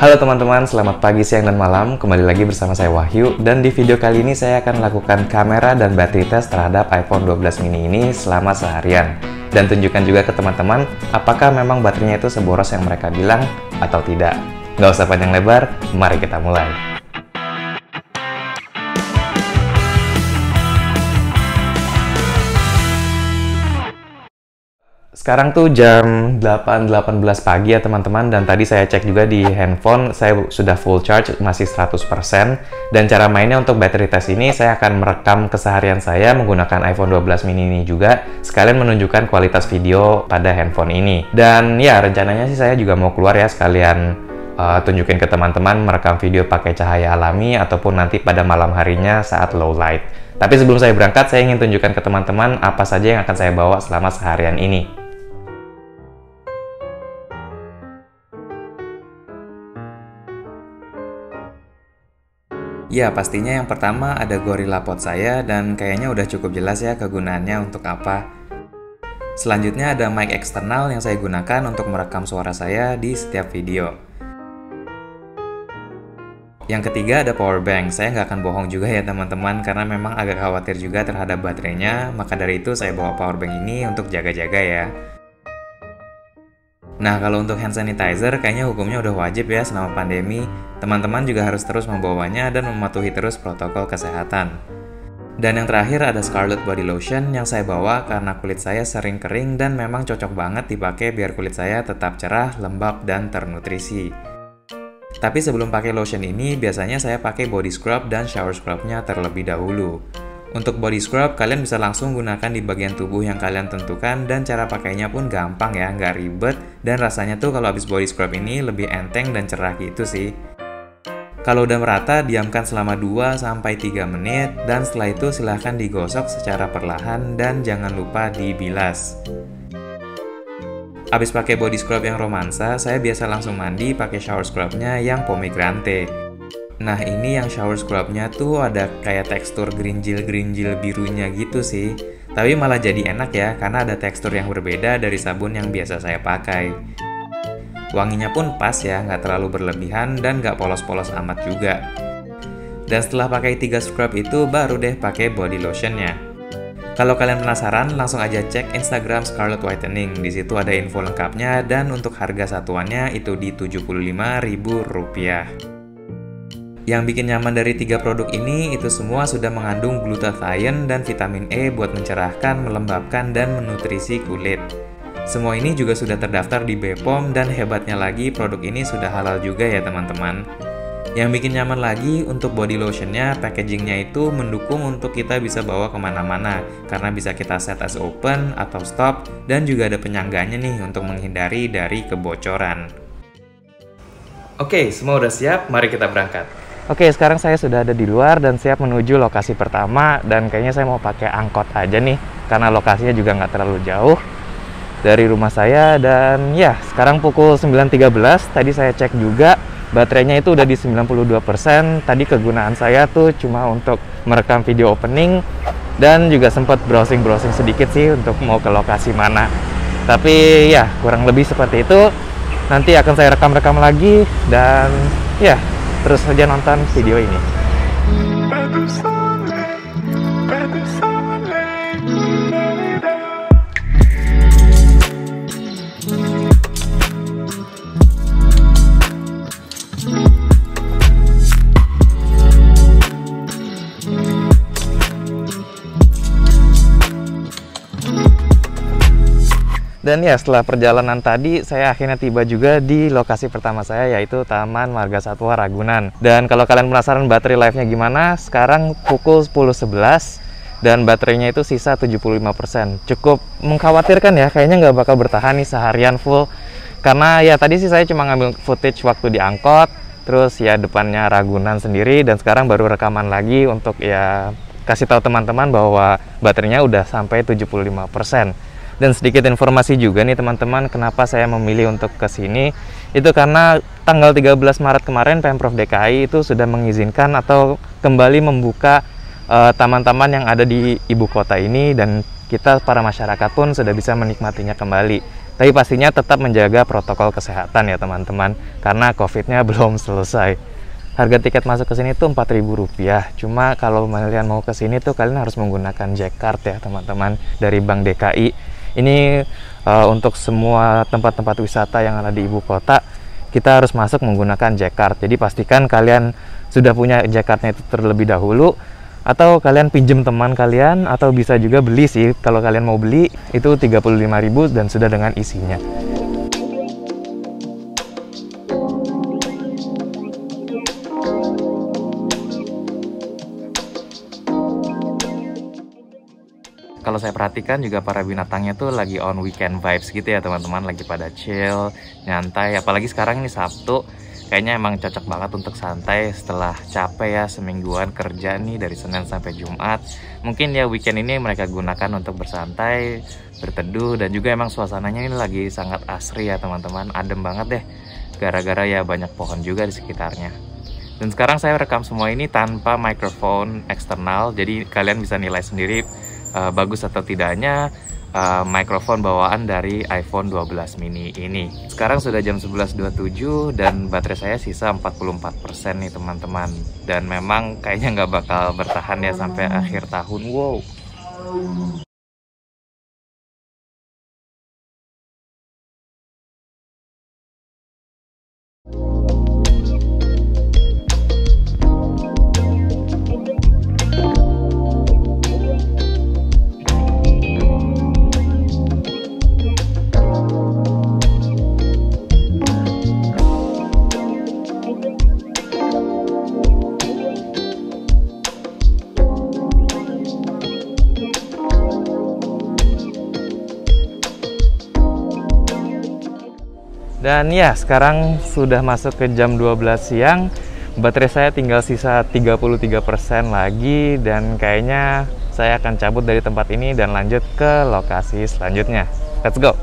Halo teman-teman, selamat pagi, siang, dan malam. Kembali lagi bersama saya Wahyu. Dan di video kali ini saya akan lakukan kamera dan battery test terhadap iPhone 12 mini ini selama seharian. Dan tunjukkan juga ke teman-teman apakah memang baterainya itu seboros yang mereka bilang atau tidak. Nggak usah panjang lebar, mari kita mulai. Sekarang tuh jam 8.18 pagi ya teman-teman, dan tadi saya cek juga di handphone, saya sudah full charge, masih 100%. Dan cara mainnya untuk battery test ini, saya akan merekam keseharian saya menggunakan iPhone 12 mini ini juga, sekalian menunjukkan kualitas video pada handphone ini. Dan ya, rencananya sih saya juga mau keluar ya, sekalian tunjukin ke teman-teman merekam video pakai cahaya alami, ataupun nanti pada malam harinya saat low light. Tapi sebelum saya berangkat, saya ingin tunjukkan ke teman-teman apa saja yang akan saya bawa selama seharian ini. Ya, pastinya yang pertama ada Gorilla Pod saya, dan kayaknya udah cukup jelas ya kegunaannya untuk apa. Selanjutnya ada mic eksternal yang saya gunakan untuk merekam suara saya di setiap video. Yang ketiga ada power bank. Saya nggak akan bohong juga ya teman-teman, karena memang agak khawatir juga terhadap baterainya, maka dari itu saya bawa power bank ini untuk jaga-jaga ya. Nah, kalau untuk hand sanitizer, kayaknya hukumnya udah wajib ya selama pandemi. Teman-teman juga harus terus membawanya dan mematuhi terus protokol kesehatan. Dan yang terakhir ada Scarlett Body Lotion yang saya bawa karena kulit saya sering kering dan memang cocok banget dipakai biar kulit saya tetap cerah, lembab, dan ternutrisi. Tapi sebelum pakai lotion ini, biasanya saya pakai body scrub dan shower scrubnya terlebih dahulu. Untuk body scrub, kalian bisa langsung gunakan di bagian tubuh yang kalian tentukan, dan cara pakainya pun gampang ya, nggak ribet, dan rasanya tuh kalau habis body scrub ini lebih enteng dan cerah gitu sih. Kalau udah merata, diamkan selama 2-3 menit, dan setelah itu silahkan digosok secara perlahan dan jangan lupa dibilas. Habis pakai body scrub yang romansa, saya biasa langsung mandi pakai shower scrubnya yang pomegranate. Nah, ini yang shower scrubnya tuh ada kayak tekstur gerinjil-gerinjil birunya gitu sih. Tapi malah jadi enak ya, karena ada tekstur yang berbeda dari sabun yang biasa saya pakai. Wanginya pun pas ya, nggak terlalu berlebihan dan nggak polos-polos amat juga. Dan setelah pakai 3 scrub itu, baru deh pakai body lotionnya. Kalau kalian penasaran, langsung aja cek Instagram Scarlett Whitening. Di situ ada info lengkapnya, dan untuk harga satuannya itu di Rp75.000. Yang bikin nyaman dari 3 produk ini, itu semua sudah mengandung glutathione dan vitamin E buat mencerahkan, melembabkan, dan menutrisi kulit. Semua ini juga sudah terdaftar di BPOM, dan hebatnya lagi produk ini sudah halal juga ya teman-teman. Yang bikin nyaman lagi, untuk body lotionnya, packagingnya itu mendukung untuk kita bisa bawa kemana-mana, karena bisa kita set as open atau stop, dan juga ada penyangganya nih untuk menghindari dari kebocoran. Oke, semua udah siap, mari kita berangkat. Oke, sekarang saya sudah ada di luar dan siap menuju lokasi pertama, dan kayaknya saya mau pakai angkot aja nih karena lokasinya juga nggak terlalu jauh dari rumah saya. Dan ya, sekarang pukul 9.13, tadi saya cek juga baterainya itu udah di 92%. Tadi kegunaan saya tuh cuma untuk merekam video opening dan juga sempat browsing-browsing sedikit sih untuk mau ke lokasi mana. Tapi ya, kurang lebih seperti itu. Nanti akan saya rekam-rekam lagi, dan ya, terus saja nonton video ini. Dan ya, setelah perjalanan tadi, saya akhirnya tiba juga di lokasi pertama saya, yaitu Taman Marga Satwa Ragunan. Dan kalau kalian penasaran baterai life-nya gimana, sekarang pukul 10.11 dan baterainya itu sisa 75%. Cukup mengkhawatirkan ya, kayaknya nggak bakal bertahan nih seharian full. Karena ya tadi sih saya cuma ngambil footage waktu di angkot, terus ya depannya Ragunan sendiri, dan sekarang baru rekaman lagi untuk ya kasih tahu teman-teman bahwa baterainya udah sampai 75%. Dan sedikit informasi juga nih teman-teman, kenapa saya memilih untuk kesini. Itu karena tanggal 13 Maret kemarin Pemprov DKI itu sudah mengizinkan atau kembali membuka taman-taman yang ada di ibu kota ini, dan kita para masyarakat pun sudah bisa menikmatinya kembali. Tapi pastinya tetap menjaga protokol kesehatan ya teman-teman, karena COVID-nya belum selesai. Harga tiket masuk ke sini tuh Rp4.000. Cuma kalau kalian mau ke sini tuh kalian harus menggunakan Jackcard ya teman-teman, dari Bank DKI. Ini untuk semua tempat-tempat wisata yang ada di ibu kota, kita harus masuk menggunakan Jackcard. Jadi pastikan kalian sudah punya Jackcardnya itu terlebih dahulu, atau kalian pinjem teman kalian, atau bisa juga beli sih. Kalau kalian mau beli itu Rp35.000 dan sudah dengan isinya. Kalau saya perhatikan juga para binatangnya tuh lagi on weekend vibes gitu ya teman-teman, lagi pada chill, nyantai. Apalagi sekarang ini Sabtu, kayaknya emang cocok banget untuk santai setelah capek ya semingguan kerja nih dari Senin sampai Jumat. Mungkin ya weekend ini mereka gunakan untuk bersantai, berteduh, dan juga emang suasananya ini lagi sangat asri ya teman-teman, adem banget deh. Gara-gara ya banyak pohon juga di sekitarnya. Dan sekarang saya rekam semua ini tanpa mikrofon eksternal, jadi kalian bisa nilai sendiri bagus atau tidaknya mikrofon bawaan dari iPhone 12 mini ini. Sekarang sudah jam 11.27 dan baterai saya sisa 44% nih teman-teman. Dan memang kayaknya nggak bakal bertahan ya sampai akhir tahun. Wow. Dan ya, sekarang sudah masuk ke jam 12 siang. Baterai saya tinggal sisa 33% lagi, dan kayaknya saya akan cabut dari tempat ini dan lanjut ke lokasi selanjutnya. Let's go!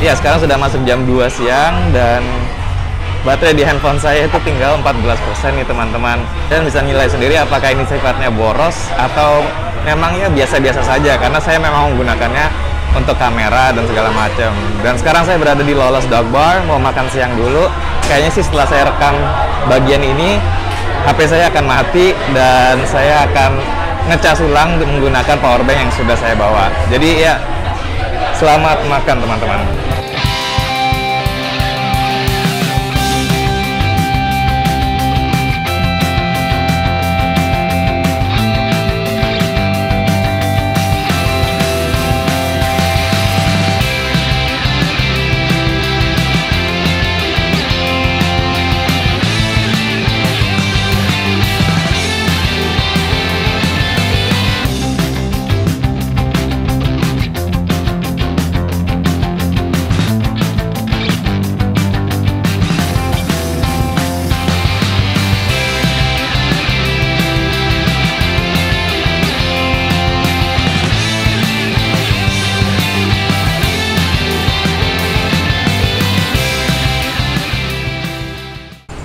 Ya, sekarang sudah masuk jam 2 siang dan baterai di handphone saya itu tinggal 14% nih teman-teman. Dan bisa nilai sendiri apakah ini sifatnya boros atau memang ya biasa-biasa saja, karena saya memang menggunakannya untuk kamera dan segala macam. Dan sekarang saya berada di Lawless Dog Bar, mau makan siang dulu. Kayaknya sih setelah saya rekam bagian ini, HP saya akan mati dan saya akan ngecas ulang menggunakan powerbank yang sudah saya bawa. Jadi ya, selamat makan teman-teman.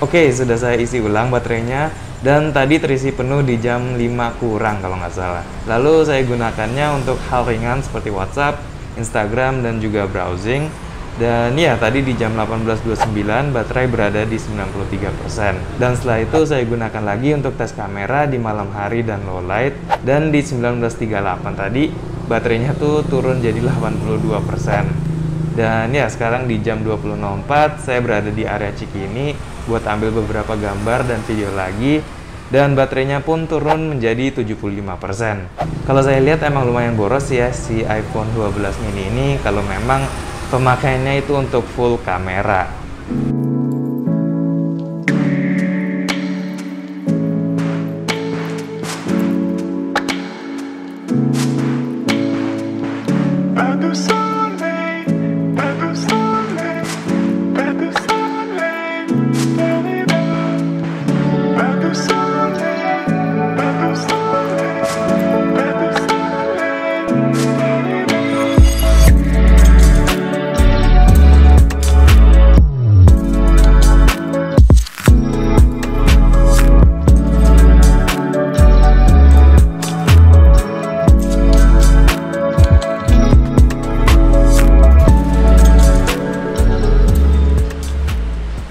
Oke, sudah saya isi ulang baterainya dan tadi terisi penuh di jam 5 kurang kalau nggak salah. Lalu saya gunakannya untuk hal ringan seperti WhatsApp, Instagram, dan juga browsing. Dan ya, tadi di jam 18.29 baterai berada di 93%. Dan setelah itu saya gunakan lagi untuk tes kamera di malam hari dan low light. Dan di 19.38 tadi baterainya tuh turun jadi 82%. Dan ya, sekarang di jam 20.04 saya berada di area Cikini buat ambil beberapa gambar dan video lagi, dan baterainya pun turun menjadi 75%. Kalau saya lihat emang lumayan boros ya si iPhone 12 mini ini kalau memang pemakaiannya itu untuk full kamera.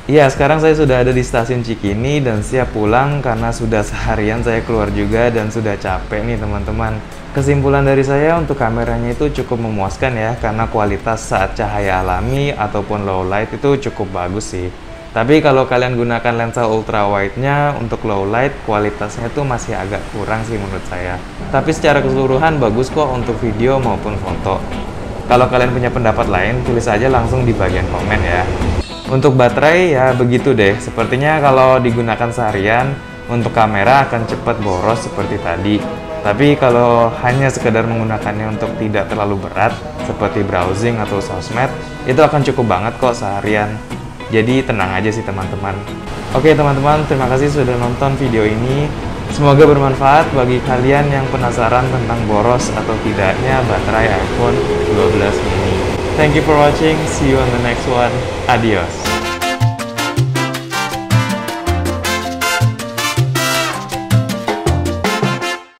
Iya, sekarang saya sudah ada di stasiun Cikini dan siap pulang karena sudah seharian saya keluar juga dan sudah capek nih teman-teman. Kesimpulan dari saya untuk kameranya itu cukup memuaskan ya, karena kualitas saat cahaya alami ataupun low light itu cukup bagus sih. Tapi kalau kalian gunakan lensa ultra wide-nya untuk low light, kualitasnya tuh masih agak kurang sih menurut saya. Tapi secara keseluruhan bagus kok untuk video maupun foto. Kalau kalian punya pendapat lain, tulis aja langsung di bagian komen ya. Untuk baterai ya begitu deh, sepertinya kalau digunakan seharian untuk kamera akan cepat boros seperti tadi. Tapi kalau hanya sekedar menggunakannya untuk tidak terlalu berat seperti browsing atau sosmed, itu akan cukup banget kok seharian. Jadi tenang aja sih teman-teman. Oke teman-teman, terima kasih sudah nonton video ini. Semoga bermanfaat bagi kalian yang penasaran tentang boros atau tidaknya baterai iPhone 12 mini. Thank you for watching. See you on the next one. Adios.